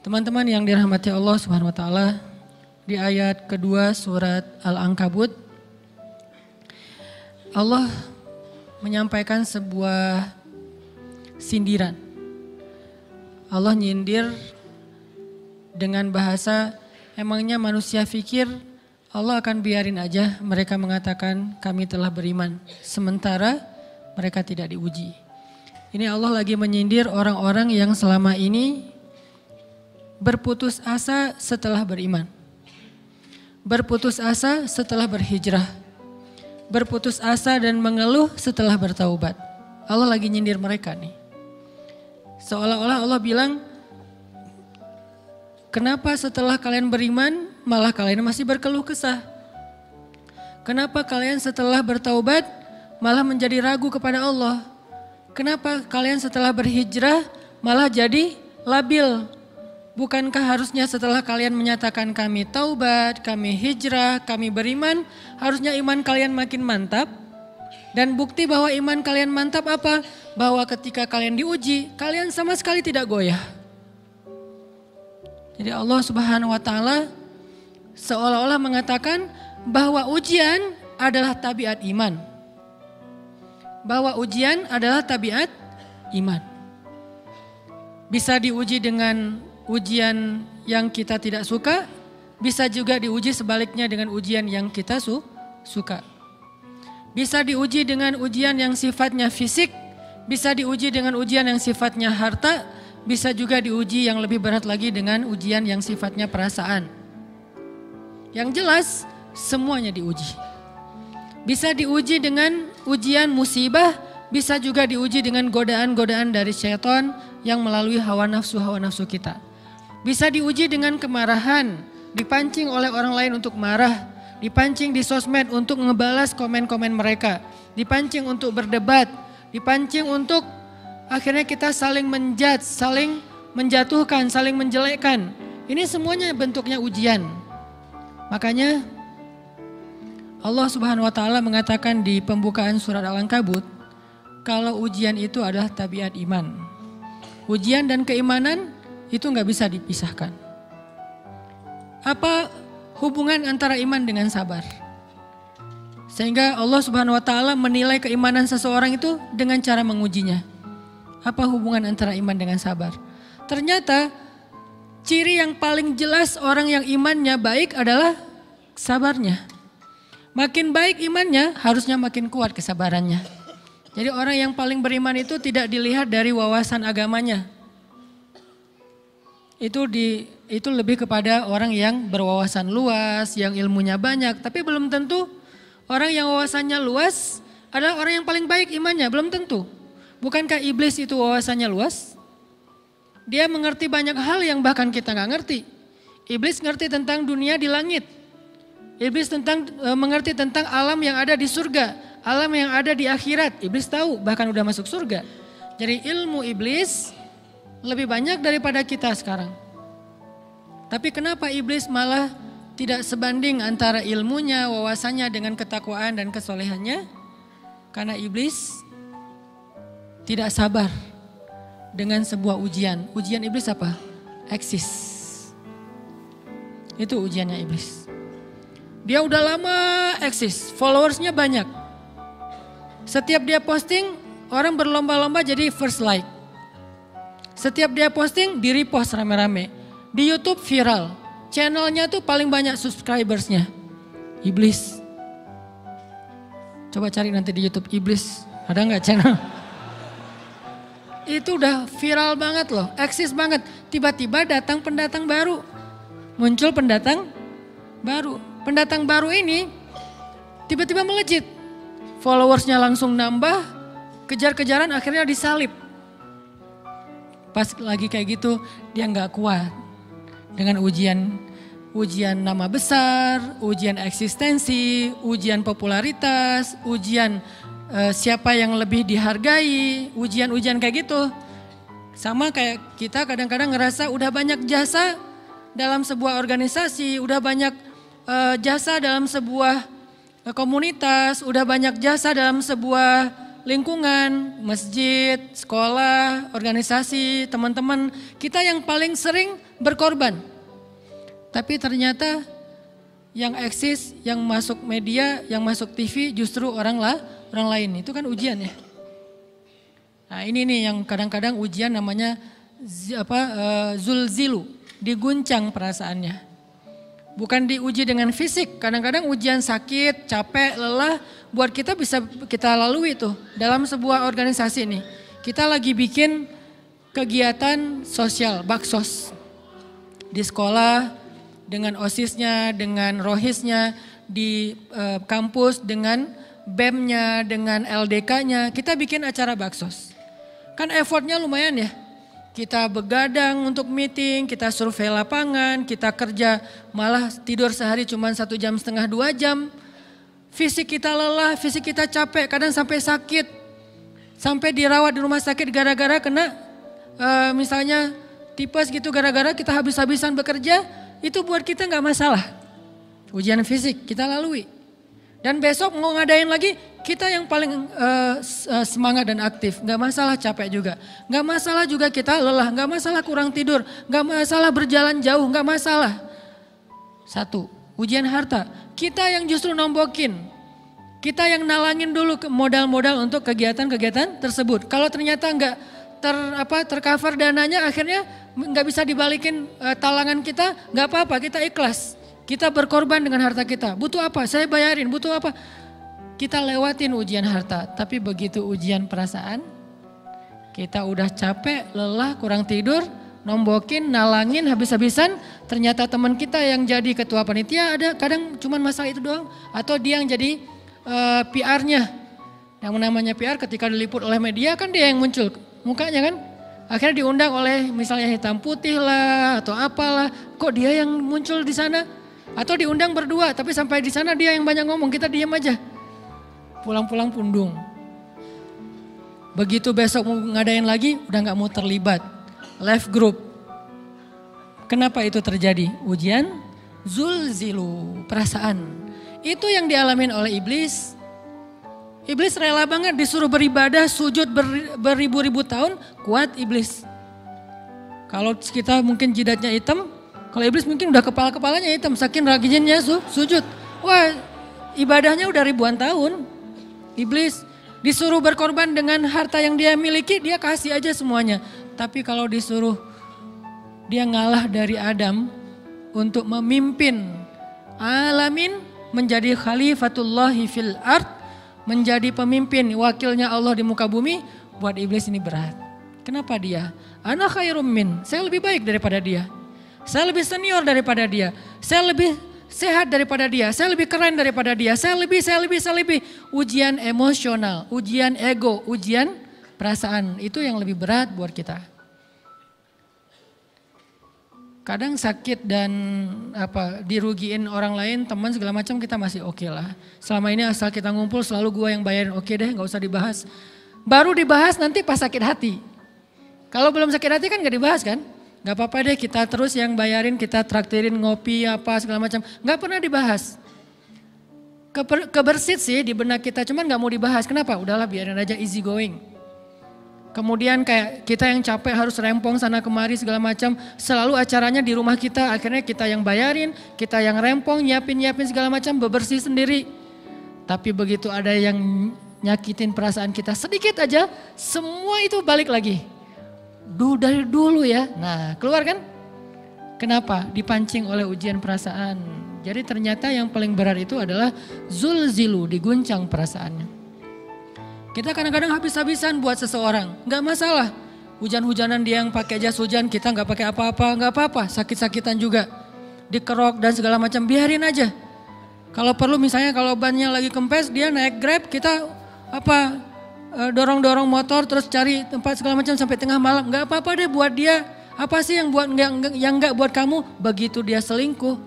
Teman-teman yang dirahmati Allah Subhanahu wa taala, di ayat kedua surat Al-Ankabut Allah menyampaikan sebuah sindiran. Allah nyindir dengan bahasa, emangnya manusia pikir Allah akan biarin aja mereka mengatakan kami telah beriman, sementara mereka tidak diuji. Ini Allah lagi menyindir orang-orang yang selama ini berputus asa setelah beriman. Berputus asa setelah berhijrah. Berputus asa dan mengeluh setelah bertaubat. Allah lagi nyindir mereka nih. Seolah-olah Allah bilang, kenapa setelah kalian beriman malah kalian masih berkeluh kesah? Kenapa kalian setelah bertaubat malah menjadi ragu kepada Allah? Kenapa kalian setelah berhijrah malah jadi labil? Bukankah harusnya setelah kalian menyatakan kami taubat, kami hijrah, kami beriman, harusnya iman kalian makin mantap? Dan bukti bahwa iman kalian mantap apa? Bahwa ketika kalian diuji, kalian sama sekali tidak goyah. Jadi Allah Subhanahu wa taala seolah-olah mengatakan bahwa ujian adalah tabiat iman. Bahwa ujian adalah tabiat iman. Bisa diuji dengan ujian yang kita tidak suka, bisa juga diuji sebaliknya dengan ujian yang kita suka. Bisa diuji dengan ujian yang sifatnya fisik, bisa diuji dengan ujian yang sifatnya harta, bisa juga diuji yang lebih berat lagi dengan ujian yang sifatnya perasaan. Yang jelas semuanya diuji. Bisa diuji dengan ujian musibah, bisa juga diuji dengan godaan-godaan dari syaitan yang melalui hawa nafsu kita. Bisa diuji dengan kemarahan, dipancing oleh orang lain untuk marah, dipancing di sosmed untuk ngebalas komen-komen mereka, dipancing untuk berdebat, dipancing untuk akhirnya kita saling menjudge, saling menjatuhkan, saling menjelekkan. Ini semuanya bentuknya ujian. Makanya Allah Subhanahu wa taala mengatakan di pembukaan surat Al-Ankabut, kalau ujian itu adalah tabiat iman. Ujian dan keimanan itu nggak bisa dipisahkan. Apa hubungan antara iman dengan sabar? Sehingga Allah Subhanahu wa taala menilai keimanan seseorang itu dengan cara mengujinya. Apa hubungan antara iman dengan sabar? Ternyata ciri yang paling jelas orang yang imannya baik adalah sabarnya. Makin baik imannya, harusnya makin kuat kesabarannya. Jadi orang yang paling beriman itu tidak dilihat dari wawasan agamanya. Itu lebih kepada orang yang berwawasan luas, yang ilmunya banyak. Tapi belum tentu orang yang wawasannya luas adalah orang yang paling baik imannya, belum tentu. Bukankah iblis itu wawasannya luas? Dia mengerti banyak hal yang bahkan kita gak ngerti. Iblis ngerti tentang dunia di langit. Iblis mengerti tentang alam yang ada di surga, alam yang ada di akhirat. Iblis tahu, bahkan udah masuk surga. Jadi ilmu iblis lebih banyak daripada kita sekarang. Tapi kenapa iblis malah tidak sebanding antara ilmunya, wawasannya dengan ketakwaan dan kesolehannya? Karena iblis tidak sabar dengan sebuah ujian. Ujian iblis apa? Eksis. Itu ujiannya iblis. Dia udah lama eksis, followersnya banyak. Setiap dia posting, orang berlomba-lomba jadi first like. Setiap dia posting, di repost rame-rame. Di YouTube viral. Channelnya tuh paling banyak subscribersnya. Iblis. Coba cari nanti di YouTube iblis. Ada gak channel? Itu udah viral banget loh. Eksis banget. Tiba-tiba datang pendatang baru. Muncul pendatang baru. Pendatang baru ini tiba-tiba melejit. Followersnya langsung nambah. Kejar-kejaran akhirnya disalib. Pas lagi kayak gitu dia gak kuat dengan ujian nama besar, ujian eksistensi, ujian popularitas, ujian siapa yang lebih dihargai, ujian-ujian kayak gitu. Sama kayak kita kadang-kadang ngerasa udah banyak jasa dalam sebuah organisasi, udah banyak jasa dalam sebuah komunitas, udah banyak jasa dalam sebuah lingkungan, masjid, sekolah, organisasi, teman-teman, kita yang paling sering berkorban. Tapi ternyata yang eksis, yang masuk media, yang masuk TV justru orang lain. Itu kan ujian ya. Nah ini nih yang kadang-kadang ujian namanya zulzilu, diguncang perasaannya. Bukan diuji dengan fisik, kadang-kadang ujian sakit, capek, lelah, buat kita bisa kita lalui tuh dalam sebuah organisasi nih. Kita lagi bikin kegiatan sosial, baksos. Di sekolah, dengan OSIS-nya, dengan ROHIS-nya, di kampus, dengan BEM-nya, dengan LDK-nya, kita bikin acara baksos. Kan effortnya lumayan ya. Kita begadang untuk meeting, kita survei lapangan, kita kerja malah tidur sehari cuma 1,5 jam, 2 jam. Fisik kita lelah, fisik kita capek, kadang sampai sakit. Sampai dirawat di rumah sakit gara-gara kena misalnya tipes gitu, gara-gara kita habis-habisan bekerja, itu buat kita gak masalah. Ujian fisik kita lalui. Dan besok mau ngadain lagi, kita yang paling semangat dan aktif. Gak masalah capek juga. Gak masalah juga kita lelah. Gak masalah kurang tidur. Gak masalah berjalan jauh. Gak masalah. Satu, ujian harta. Kita yang justru nombokin. Kita yang nalangin dulu modal-modal untuk kegiatan-kegiatan tersebut. Kalau ternyata gak tercover dananya, akhirnya gak bisa dibalikin talangan kita. Gak apa-apa, kita ikhlas. Kita berkorban dengan harta kita. Butuh apa? Saya bayarin. Butuh apa? Kita lewatin ujian harta. Tapi begitu ujian perasaan, kita udah capek, lelah, kurang tidur, nombokin, nalangin habis-habisan. Ternyata teman kita yang jadi ketua panitia ada kadang cuman masalah itu doang. Atau dia yang jadi PR-nya. Yang namanya PR ketika diliput oleh media kan dia yang muncul mukanya kan. Akhirnya diundang oleh misalnya hitam putih lah atau apalah. Kok dia yang muncul di sana? Atau diundang berdua, tapi sampai di sana dia yang banyak ngomong, kita diam aja. Pulang-pulang pundung. Begitu besok mau ngadain lagi, udah gak mau terlibat. Left group. Kenapa itu terjadi? Ujian zulzilu, perasaan. Itu yang dialamin oleh iblis. Iblis rela banget disuruh beribadah, sujud beribu-ribu tahun, kuat iblis. Kalau kita mungkin jidatnya hitam, kalau iblis mungkin udah kepala-kepalanya hitam, saking rajinnya sujud. Wah, ibadahnya udah ribuan tahun. Iblis disuruh berkorban dengan harta yang dia miliki, dia kasih aja semuanya. Tapi kalau disuruh dia ngalah dari Adam untuk memimpin alamin, menjadi khalifatullahi fil ard, menjadi pemimpin wakilnya Allah di muka bumi, buat iblis ini berat. Kenapa dia? Ana khairum min, saya lebih baik daripada dia. Saya lebih senior daripada dia. Saya lebih sehat daripada dia. Saya lebih keren daripada dia. Saya lebih. Ujian emosional, ujian ego, ujian perasaan. Itu yang lebih berat buat kita. Kadang sakit dan dirugiin orang lain, teman segala macam kita masih oke lah. Selama ini asal kita ngumpul selalu gua yang bayarin, oke deh gak usah dibahas. Baru dibahas nanti pas sakit hati. Kalau belum sakit hati kan gak dibahas kan? Gak apa-apa deh kita terus yang bayarin, kita traktirin ngopi apa segala macam. Gak pernah dibahas. Kebersit sih di benak kita, cuman gak mau dibahas. Kenapa? Udahlah biarin aja, easy going. Kemudian kayak kita yang capek harus rempong sana kemari segala macam. Selalu acaranya di rumah kita, akhirnya kita yang bayarin, kita yang rempong, nyiapin segala macam, bebersih sendiri. Tapi begitu ada yang nyakitin perasaan kita sedikit aja, semua itu balik lagi. Dari dulu ya. Nah, keluar kan? Kenapa? Dipancing oleh ujian perasaan. Jadi ternyata yang paling berat itu adalah zulzilu, diguncang perasaannya. Kita kadang-kadang habis-habisan buat seseorang, nggak masalah. Hujan-hujanan dia yang pakai jas hujan, kita nggak pakai apa-apa, nggak apa-apa. Sakit-sakitan juga, dikerok dan segala macam, biarin aja. Kalau perlu misalnya kalau bannya lagi kempes, dia naik Grab, kita dorong-dorong motor terus cari tempat segala macam sampai tengah malam. Gak apa-apa deh buat dia. Apa sih yang gak buat kamu? Begitu dia selingkuh,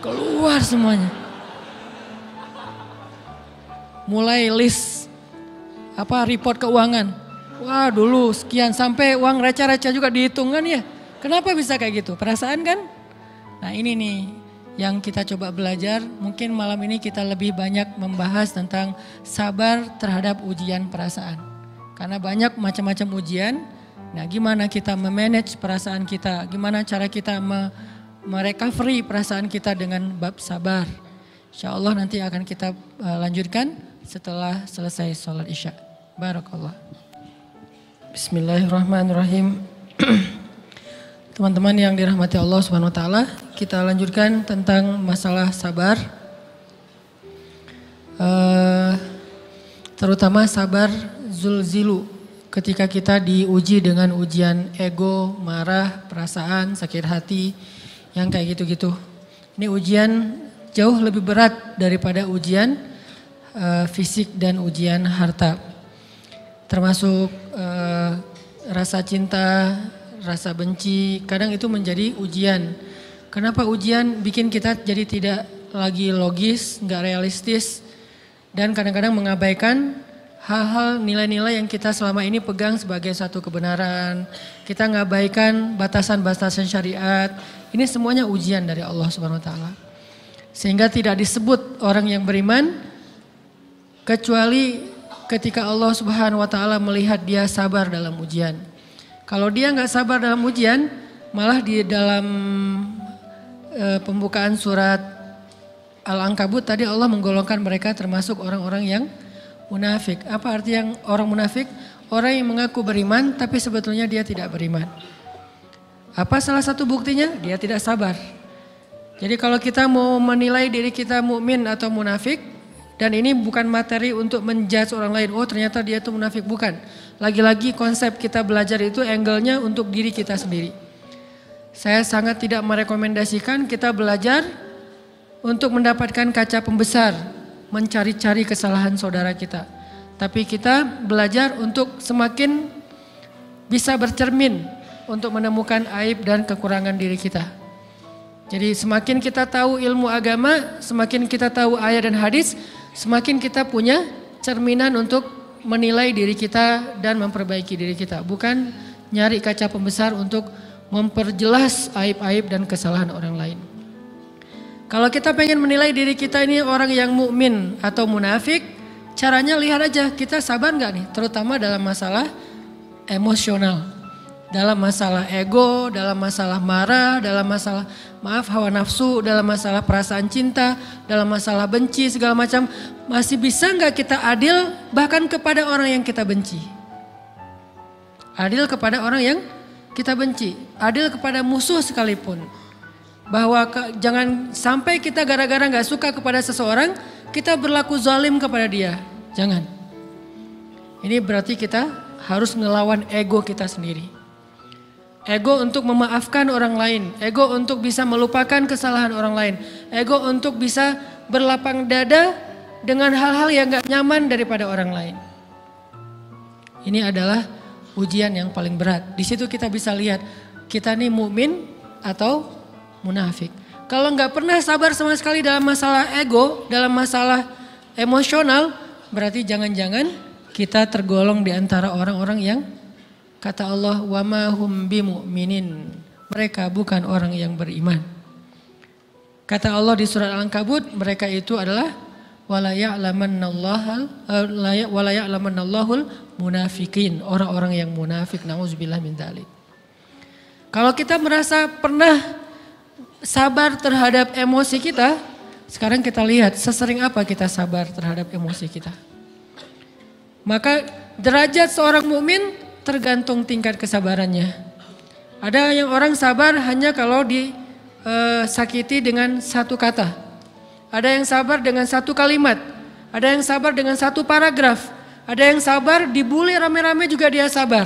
keluar semuanya. Mulai list report keuangan. Wah dulu sekian, sampai uang receh-receh juga dihitung kan ya. Kenapa bisa kayak gitu? Perasaan kan? Nah ini nih yang kita coba belajar. Mungkin malam ini kita lebih banyak membahas tentang sabar terhadap ujian perasaan. Karena banyak macam-macam ujian. Nah, gimana kita memanage perasaan kita? Gimana cara kita merecovery perasaan kita dengan bab sabar? Insya Allah nanti akan kita lanjutkan setelah selesai sholat isya. Barakallah. Bismillahirrahmanirrahim. Teman-teman yang dirahmati Allah Subhanahu wa taala, kita lanjutkan tentang masalah sabar. Terutama sabar zulzilu, ketika kita diuji dengan ujian ego, marah, perasaan, sakit hati, yang kayak gitu-gitu. Ini ujian jauh lebih berat daripada ujian fisik dan ujian harta. Termasuk rasa cinta, rasa benci, kadang itu menjadi ujian. Kenapa ujian bikin kita jadi tidak lagi logis, nggak realistis, dan kadang-kadang mengabaikan hal-hal nilai-nilai yang kita selama ini pegang sebagai satu kebenaran. Kita ngabaikan batasan-batasan syariat. Ini semuanya ujian dari Allah Subhanahu wa taala. Sehingga tidak disebut orang yang beriman kecuali ketika Allah Subhanahu wa taala melihat dia sabar dalam ujian. Kalau dia nggak sabar dalam ujian, malah di dalam pembukaan surat Al-Ankabut tadi Allah menggolongkan mereka termasuk orang-orang yang munafik. Apa arti yang orang munafik? Orang yang mengaku beriman tapi sebetulnya dia tidak beriman. Apa salah satu buktinya? Dia tidak sabar. Jadi kalau kita mau menilai diri kita mukmin atau munafik, dan ini bukan materi untuk menjudge orang lain. Oh ternyata dia itu munafik, bukan. Lagi-lagi konsep kita belajar itu angle-nya untuk diri kita sendiri. Saya sangat tidak merekomendasikan kita belajar untuk mendapatkan kaca pembesar, mencari-cari kesalahan saudara kita. Tapi kita belajar untuk semakin bisa bercermin untuk menemukan aib dan kekurangan diri kita. Jadi semakin kita tahu ilmu agama, semakin kita tahu ayat dan hadis, semakin kita punya cerminan untuk menilai diri kita dan memperbaiki diri kita. Bukan nyari kaca pembesar untuk memperjelas aib-aib dan kesalahan orang lain. Kalau kita pengen menilai diri kita ini orang yang mukmin atau munafik, caranya lihat aja kita sabar nggak nih, terutama dalam masalah emosional, dalam masalah ego, dalam masalah marah, dalam masalah hawa nafsu, dalam masalah perasaan cinta, dalam masalah benci segala macam. Masih bisa nggak kita adil bahkan kepada orang yang kita benci? Adil kepada orang yang kita benci, adil kepada musuh sekalipun. Bahwa jangan sampai kita gara-gara nggak suka kepada seseorang, kita berlaku zalim kepada dia. Jangan. Ini berarti kita harus ngelawan ego kita sendiri. Ego untuk memaafkan orang lain, ego untuk bisa melupakan kesalahan orang lain, ego untuk bisa berlapang dada dengan hal-hal yang gak nyaman daripada orang lain. Ini adalah ujian yang paling berat. Di situ kita bisa lihat kita nih mukmin atau munafik. Kalau gak pernah sabar sama sekali dalam masalah ego, dalam masalah emosional, berarti jangan-jangan kita tergolong di antara orang-orang yang kata Allah, wa ma hum bimu'minin. Mereka bukan orang yang beriman. Kata Allah di surat Al-Ankabut, mereka itu adalah wala ya'lamannallahul munafikin, orang-orang yang munafik. Nauzubillah min dzalik. Kalau kita merasa pernah sabar terhadap emosi kita, sekarang kita lihat sesering apa kita sabar terhadap emosi kita. Maka derajat seorang mukmin tergantung tingkat kesabarannya. Ada yang orang sabar hanya kalau disakiti dengan satu kata. Ada yang sabar dengan satu kalimat. Ada yang sabar dengan satu paragraf. Ada yang sabar dibully rame-rame juga dia sabar.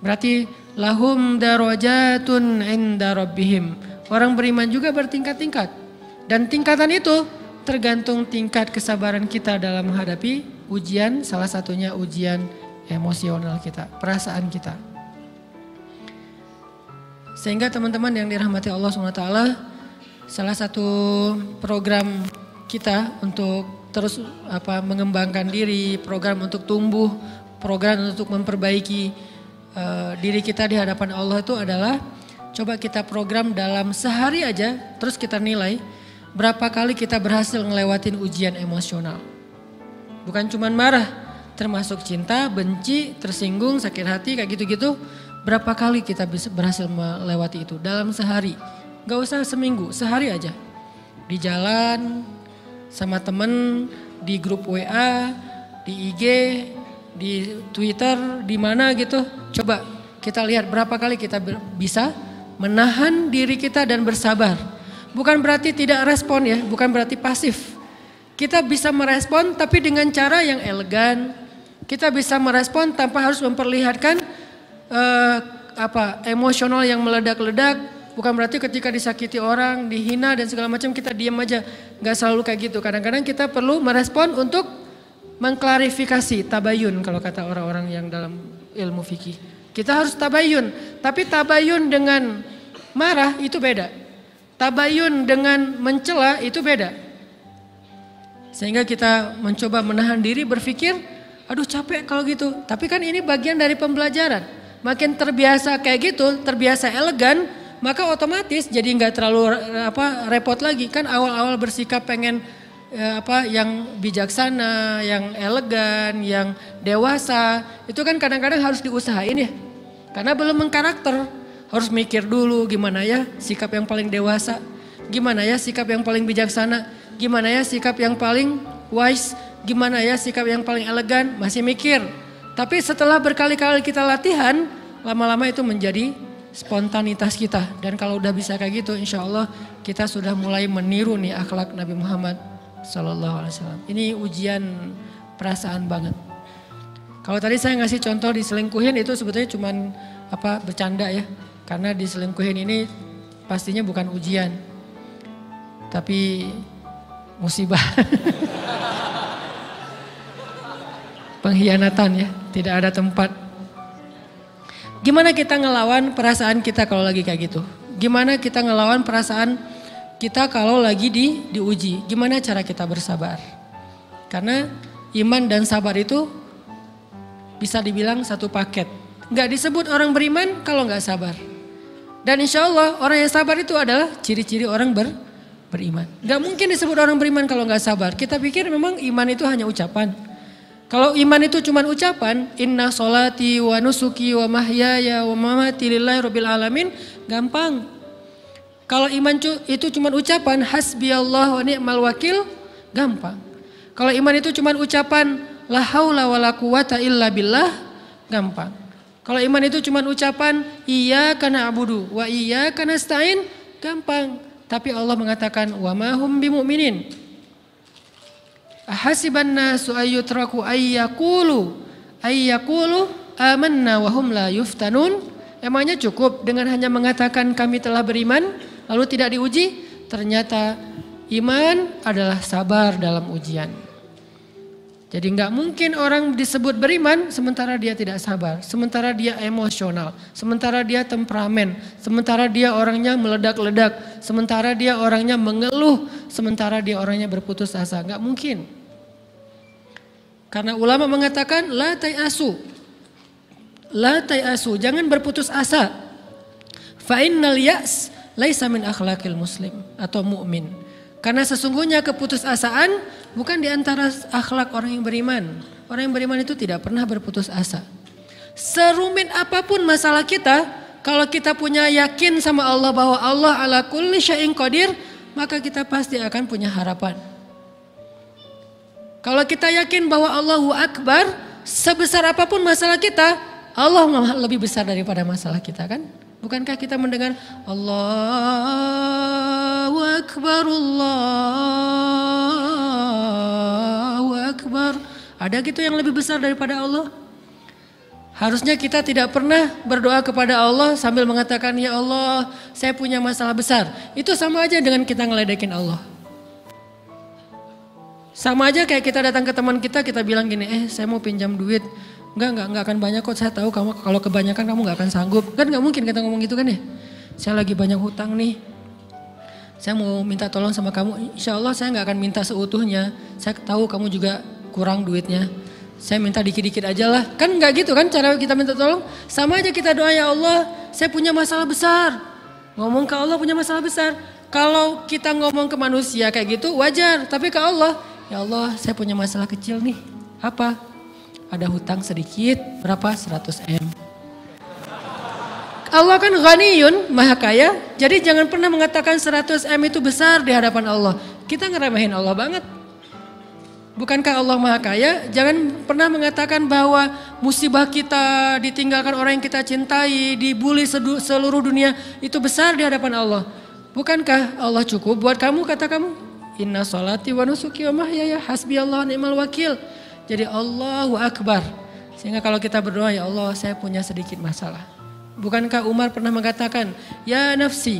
Berarti lahum darajatun inda rabbihim. Orang beriman juga bertingkat-tingkat. Dan tingkatan itu tergantung tingkat kesabaran kita dalam menghadapi ujian, salah satunya ujian emosional kita, perasaan kita. Sehingga teman-teman yang dirahmati Allah SWT, salah satu program kita untuk terus mengembangkan diri, program untuk tumbuh, program untuk memperbaiki diri kita di hadapan Allah itu adalah coba kita program dalam sehari aja, terus kita nilai berapa kali kita berhasil ngelewatin ujian emosional. Bukan cuma marah, termasuk cinta, benci, tersinggung, sakit hati kayak gitu-gitu. Berapa kali kita bisa berhasil melewati itu dalam sehari. Gak usah seminggu, sehari aja. Di jalan, sama temen, di grup WA, di IG, di Twitter, di mana gitu. Coba kita lihat berapa kali kita bisa menahan diri kita dan bersabar. Bukan berarti tidak respon ya, bukan berarti pasif. Kita bisa merespon tapi dengan cara yang elegan. Kita bisa merespon tanpa harus memperlihatkan emosional yang meledak-ledak. Bukan berarti ketika disakiti orang, dihina dan segala macam kita diam aja. Gak selalu kayak gitu. Kadang-kadang kita perlu merespon untuk mengklarifikasi, tabayun kalau kata orang-orang yang dalam ilmu fikih. Kita harus tabayun, tapi tabayun dengan marah itu beda. Tabayun dengan mencela itu beda. Sehingga kita mencoba menahan diri berpikir, aduh capek kalau gitu. Tapi kan ini bagian dari pembelajaran. Makin terbiasa kayak gitu, terbiasa elegan, maka otomatis jadi nggak terlalu repot lagi. Kan awal-awal bersikap pengen yang bijaksana, yang elegan, yang dewasa, itu kan kadang-kadang harus diusahain ya. Karena belum mengkarakter, harus mikir dulu gimana ya sikap yang paling dewasa, gimana ya sikap yang paling bijaksana, gimana ya sikap yang paling wise, gimana ya sikap yang paling elegan, masih mikir. Tapi setelah berkali-kali kita latihan, lama-lama itu menjadi spontanitas kita. Dan kalau udah bisa kayak gitu, insya Allah kita sudah mulai meniru nih akhlak Nabi Muhammad Sallallahu Alaihi Wasallam. Ini ujian perasaan banget. Kalau tadi saya ngasih contoh diselingkuhin itu sebetulnya cuman bercanda ya. Karena diselingkuhin ini pastinya bukan ujian, tapi musibah. Pengkhianatan ya, tidak ada tempat. Gimana kita ngelawan perasaan kita kalau lagi kayak gitu? Gimana kita ngelawan perasaan kita kalau lagi diuji? Gimana cara kita bersabar? Karena iman dan sabar itu bisa dibilang satu paket. Gak disebut orang beriman kalau gak sabar. Dan insya Allah orang yang sabar itu adalah ciri-ciri orang beriman. Gak mungkin disebut orang beriman kalau gak sabar. Kita pikir memang iman itu hanya ucapan. Kalau iman itu cuma ucapan, inna sholati wa nusuki wa mahyaya wa mamati lillahi rabbil alamin, gampang. Kalau iman itu cuma ucapan, hasbiyallah wa ni'mal wakil, gampang. Kalau iman itu cuma ucapan, la haula wa la quwata illa billah, gampang. Kalau iman itu cuma ucapan, iyyaka na'budu wa iyyaka nasta'in, gampang. Tapi Allah mengatakan, wa ma hum bimu'minin. Ahasiban nasu ayyutraku ayyakulu amanna wa hum la yuftanun. Emangnya cukup dengan hanya mengatakan kami telah beriman lalu tidak diuji? Ternyata iman adalah sabar dalam ujian. Jadi nggak mungkin orang disebut beriman sementara dia tidak sabar, sementara dia emosional, sementara dia temperamen, sementara dia orangnya meledak-ledak, sementara dia orangnya mengeluh, sementara dia orangnya berputus asa. Nggak mungkin. Karena ulama mengatakan la tayasu, jangan berputus asa. Fa innal ya's laisa min akhlaqil muslim atau mu'min. Karena sesungguhnya keputusasaan bukan di antara akhlak orang yang beriman. Orang yang beriman itu tidak pernah berputus asa. Serumit apapun masalah kita, kalau kita punya yakin sama Allah bahwa Allah ala kulli syai'in qadir, maka kita pasti akan punya harapan. Kalau kita yakin bahwa Allahu Akbar, sebesar apapun masalah kita, Allah lebih besar daripada masalah kita kan? Bukankah kita mendengar Allahu Akbar, Allahu Akbar. Ada gitu yang lebih besar daripada Allah? Harusnya kita tidak pernah berdoa kepada Allah sambil mengatakan, ya Allah saya punya masalah besar. Itu sama aja dengan kita ngeledekin Allah. Sama aja kayak kita datang ke teman kita bilang gini, saya mau pinjam duit. Enggak akan banyak kok, saya tahu kamu kalau kebanyakan kamu gak akan sanggup. Kan gak mungkin kita ngomong gitu kan ya. Saya lagi banyak hutang nih, saya mau minta tolong sama kamu. Insya Allah saya gak akan minta seutuhnya. Saya tahu kamu juga kurang duitnya, saya minta dikit-dikit aja lah. Kan gak gitu kan cara kita minta tolong. Sama aja kita doa, ya Allah saya punya masalah besar. Ngomong ke Allah punya masalah besar. Kalau kita ngomong ke manusia kayak gitu wajar, tapi ke Allah, ya Allah saya punya masalah kecil nih. Apa? Ada hutang sedikit, berapa? 100 M. Allah kan ghaniyun, maha kaya, jadi jangan pernah mengatakan 100 M itu besar di hadapan Allah. Kita ngeremehin Allah banget. Bukankah Allah maha kaya? Jangan pernah mengatakan bahwa musibah kita, ditinggalkan orang yang kita cintai, dibully seluruh dunia, itu besar di hadapan Allah. Bukankah Allah cukup buat kamu, kata kamu? Inna sholati wa nusuki wa mahyaya hasbi Allah ni'mal wakil. Jadi Allahu Akbar. Sehingga kalau kita berdoa, ya Allah saya punya sedikit masalah. Bukankah Umar pernah mengatakan, ya nafsi,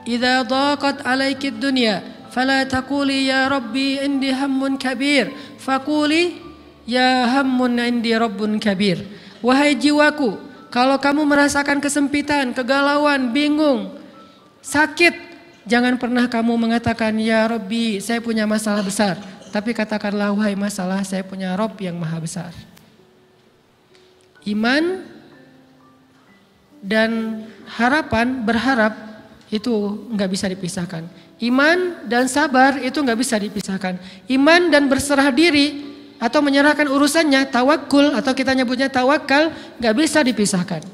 idza dhaqat alaikid dunya, fala taquli ya Rabbi indi hammun kabir, faquli ya hammun indi rabbun kabir. Wahai jiwaku, kalau kamu merasakan kesempitan, kegalauan, bingung, sakit, jangan pernah kamu mengatakan ya Rabbi saya punya masalah besar. Tapi katakanlah wahai masalah saya punya Rabb yang maha besar. Iman dan harapan, berharap itu nggak bisa dipisahkan. Iman dan sabar itu nggak bisa dipisahkan. Iman dan berserah diri atau menyerahkan urusannya, tawakul atau kita nyebutnya tawakal, nggak bisa dipisahkan.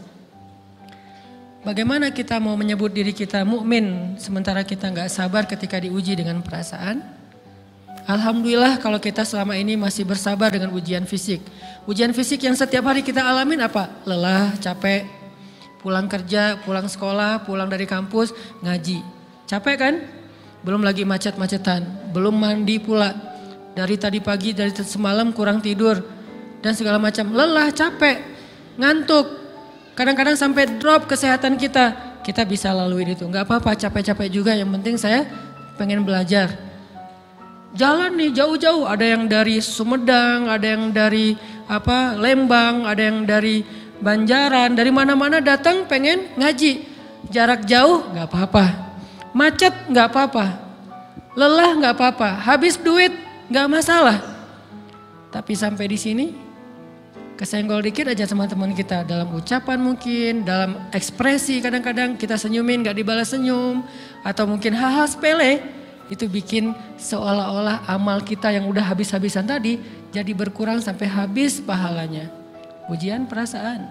Bagaimana kita mau menyebut diri kita mukmin sementara kita nggak sabar ketika diuji dengan perasaan? Alhamdulillah kalau kita selama ini masih bersabar dengan ujian fisik. Ujian fisik yang setiap hari kita alamin apa? Lelah, capek, pulang kerja, pulang sekolah, pulang dari kampus, ngaji. Capek kan? Belum lagi macet-macetan, belum mandi pula. Dari tadi pagi, dari semalam kurang tidur dan segala macam. Lelah, capek, ngantuk. Kadang-kadang sampai drop kesehatan kita. Kita bisa lalui itu. Gak apa-apa, capek-capek juga. Yang penting saya pengen belajar. Jalan nih jauh-jauh. Ada yang dari Sumedang, ada yang dari Lembang, ada yang dari Banjaran. Dari mana-mana datang pengen ngaji. Jarak jauh gak apa-apa. Macet gak apa-apa. Lelah gak apa-apa. Habis duit gak masalah. Tapi sampai di sini kesenggol dikit aja sama teman kita. Dalam ucapan mungkin, dalam ekspresi kadang-kadang kita senyumin gak dibalas senyum. Atau mungkin hal-hal sepele. Itu bikin seolah-olah amal kita yang udah habis-habisan tadi jadi berkurang sampai habis pahalanya. Ujian perasaan.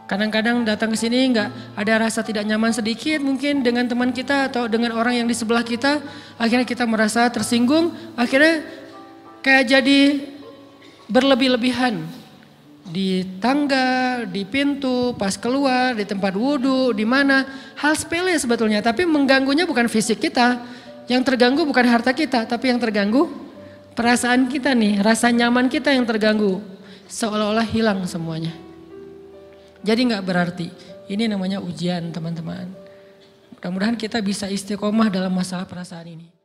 Kadang-kadang datang ke sini nggak ada rasa tidak nyaman sedikit mungkin dengan teman kita atau dengan orang yang di sebelah kita. Akhirnya kita merasa tersinggung. Akhirnya kayak jadi berlebih-lebihan. Di tangga, di pintu, pas keluar, di tempat wudhu, di mana. Hal sepele sebetulnya, tapi mengganggunya bukan fisik kita. Yang terganggu bukan harta kita, tapi yang terganggu perasaan kita nih. Rasa nyaman kita yang terganggu. Seolah-olah hilang semuanya. Jadi gak berarti. Ini namanya ujian teman-teman. Mudah-mudahan kita bisa istiqomah dalam masalah perasaan ini.